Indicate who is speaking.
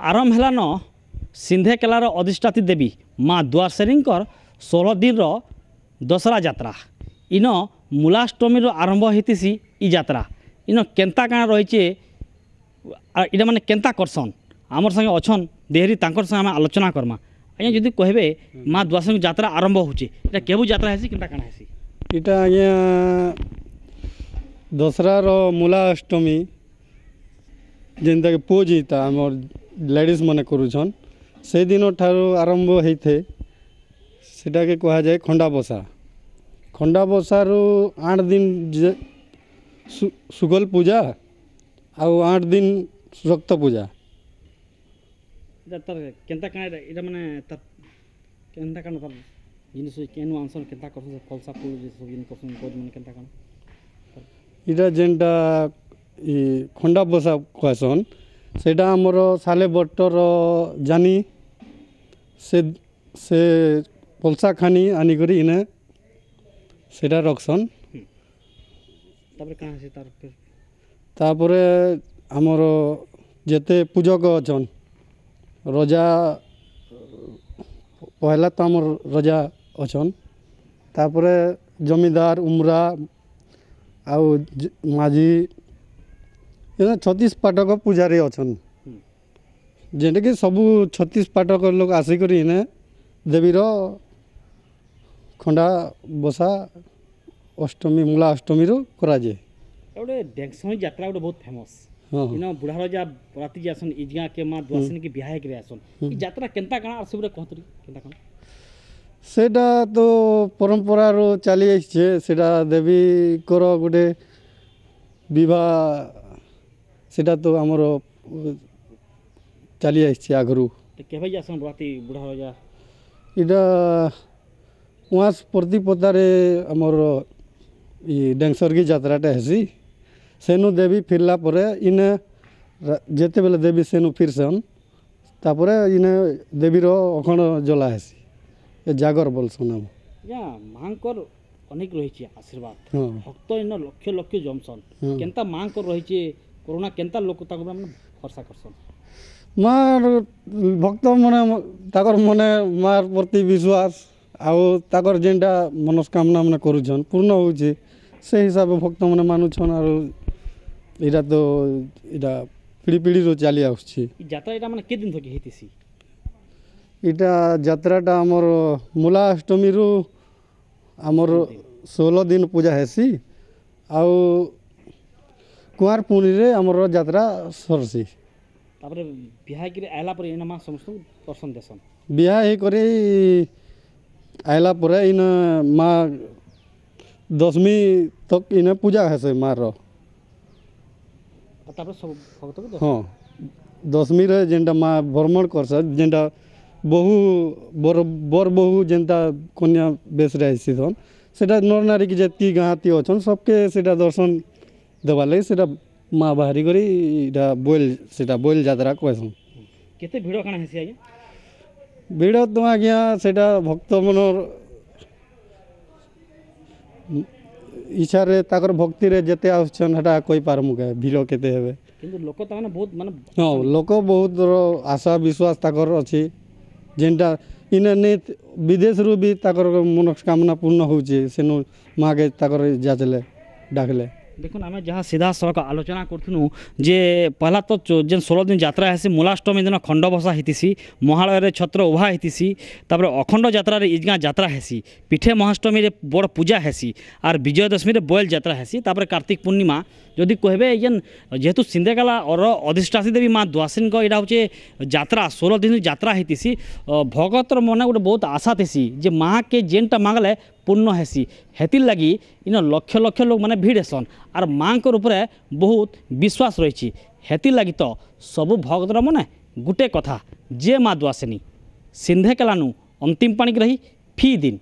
Speaker 1: आरंभ है न सिंधेकेलार अधिष्ठात्री देवी माँ द्वारसेनीकर 16 दिन दशहरा यात्रा इन मूलाष्टमी आरंभ होती ई यात्रा इन केन्ता काଣା रही इटा माने केन्ता करसन आमर संगे अच्छन देहरी तांकर संगे आम आलोचना करमा। आज्ञा जदि कहबे माँ द्वारसेनी यात्रा आरंभ होचे इटा केबु यात्रा हेसी केन्ता काଣା हेसी?
Speaker 2: इटा आज्ञा दशहरार मूलाष्टमी जेनता के पूज होता आमर लेडीज माने करूछन से दिन ठारू आरंभ होते सेटा के कहा जाए खंडा बसा। खंडा बसारू 8 दिन सुगल पूजा आउ 8 दिन रक्त पूजा।
Speaker 1: तर केन्ता काଣା इटा माने तर केन्ता काଣା तर जिनिस केनु आंसर केन्ता करसन फलसा फूल जे सब जिन करसन कोज माने केन्ता काଣା
Speaker 2: इटा जेनटा ई खंडा बसा कहसन सेटा हमर साले बटर जानी से पलसा खानी आनी करी इने सेटा रखसन।
Speaker 1: तापर काଣା से तार फिर
Speaker 2: तापरे हमर जेते पूजक अछन रजा पहला तो हमर रजा अछन तापरे जमींदार उमरा आउ माझी 36 पाटक पूजारी अछन जेनटा कि सबू 36 पाटक लोग आसिक इने देवीर खंडा बसा अष्टमी मूला अष्टमी करा जाए।
Speaker 1: गोटे डेक्समी यात्रा गोटे बहुत फेमस
Speaker 2: हाँ
Speaker 1: इन बुढ़ा राजा राती जासन इजगा के माँ द्वारसेनी के बिहाय के आसन ई यात्रा केन्ता काଣା सब कहतरी केन्ता काଣା
Speaker 2: सेटा तो परंपरा रो चली आइछे सेटा देवी कर गोटे विवाह सेटा तो हमर चली आइछे आगरू
Speaker 1: केबे जासन राती बुढ़ा राजा
Speaker 2: इटा वहाँ प्रति पतारे हमर ई डेंगसरगी यात्राटा हेसी सेनु देवी फिरला परे इने जेते बेले देवी सेनु फिरसन तापरे इने देवीर अखंड जला हेसी ए जागर बोलसन हम
Speaker 1: या मांकर अनेक रही आशीर्वाद
Speaker 2: हाँ
Speaker 1: भक्त इन लक्ष लक्ष जमसन केन्ता मांकर रही कोरोना केन्ता लोक ताको माने भरसा करसन
Speaker 2: मार भक्त मने ताकर मने मार प्रति विश्वास आउ ताकर जेनटा मनस्कामना मने करूछन पूर्ण होउछे से हिसाब भक्त मने मानुछन आरो इटा तो इटा पीढ़ी पीढ़ी रो चली आउछी
Speaker 1: ई यात्रा इटा माने के दिन थके हेतिसी
Speaker 2: इटा यात्राटा हमर मूला अष्टमी रु हमर 16 दिन पूजा हेसी आउ कुआर पुनी रे हमर यात्रा सरसी
Speaker 1: तापर बिहाय के आयला पर इन माँ समस्त दर्शन देसन
Speaker 2: बिहा हे करे आयला परे इन माँ दशमी तक इन पूजा हेसे मार
Speaker 1: तापर सब भक्त को
Speaker 2: हाँ दशमी रे जेनटा माँ भ्रमण करस जेनटा बहु बर बहु जेनता कन्या बेस रे आइसिथन सेटा नर नारी के जेतकी गाँती अछन सबके सेटा दर्शन देवा लगे सेटा माँ बाहरी करी इटा बोल यात्रा कहसन
Speaker 1: केते भिड़ काଣା हेसी आज्ञा
Speaker 2: भिड़ तो आज्ञा सेटा भक्त मनर इच्छा रे ताकर भक्ति रे जेते आछन हटा कोई पारमु के भिड़ केते हेबे
Speaker 1: किंतु लोक त माने बहुत माने
Speaker 2: हाँ लोक बहुत आशा विश्वास ताकर अछि जेनटा इने ने विदेश रु भी ताकर मनस्कामना पूर्ण होउछे सेनु माँ के ताकर जाचले डाकले
Speaker 1: देखुन आम जहाँ सीधा सड़क आलोचना करूँ जे पहला तो जेन 16 दिन यात्रा है मूलाष्टमी दिन खंड बसा होती महालय छत्र उभा होती तापर अखंड यात्रा इजगा यात्रा हेसी पीठे महाष्टमी रे बड़ पूजा हेसी और विजयदशमी रे बोयल यात्रा हेसी तापर कार्तिक पूर्णिमा जदि कहबे जेन जेहेतु सिंधेकेला और अधिष्ठात्री देवी माँ द्वारसेनी यहाँ हूँ यात्रा 16 दिन यात्रा होती भगतर मन गोटे बहुत आशा थी जे माँ के जेनटा मांगले पूर्ण हेसी हेतिर लगी इन लक्ष लक्ष लोग माने भीड़ हेसन और माँ के ऊपर बहुत विश्वास रही हेतिर लगी तो सबु भगतर मन गुटे कथा जे माँ द्वारसेनी सिंधेकेलानु अंतिम पाणी की रही फी दिन।